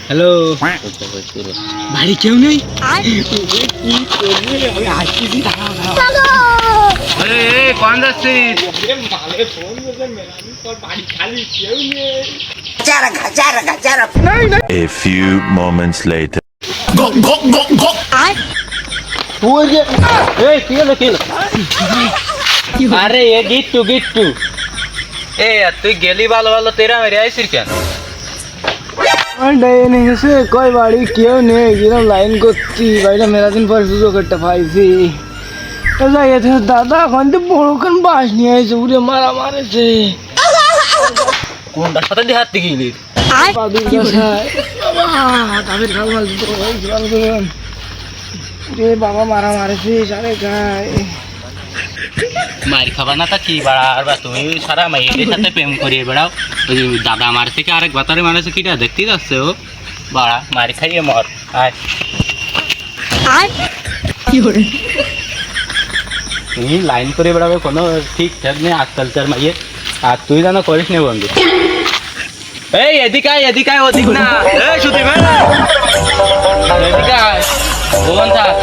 Hello, বাড়ি কেউ নেই? কোন যাচ্ছিস? A few moments later. আরে এ গিট্টু গিট্টু, এ তুই গেলি ভালো ভালো, তেরা মেরে আইসির কেন? কই বাড়ি কেউ নেই, যেরকম লাইন করছি বাড়িটা মেলা দিন পর সুযোগ একটা পাইছি। দাদা এখন তো বড়খান বাস নিয়ে আসছে, উড়ে মারা মারেছে। কোনটার সাথে দিয়ে হাত থেকে গেলি? বাবা মারা মারেছে সারে গায়ে। মার খাবা না তা কি বাড়ার বা, তুমি সারা মাইয়ের সাথে প্রেম করিয়ে বেড়াও। ওই দাদা মার থেকে আরেক বাতারে মারেছে, কিটা দেখতেই যাচ্ছে ও বাড়া, মার খাইয়ে মর। আয় তুমি লাইন করে বেড়াবে, কোনো ঠিকঠাক নেই আজকালকার মাইয়ে। আর তুই যেন করিস নে বন্ধু। এই এদিকে আয়, এদিকে আয়, ওদিক না। এই সুদীপ, এদিকে আয়, বোন থাক।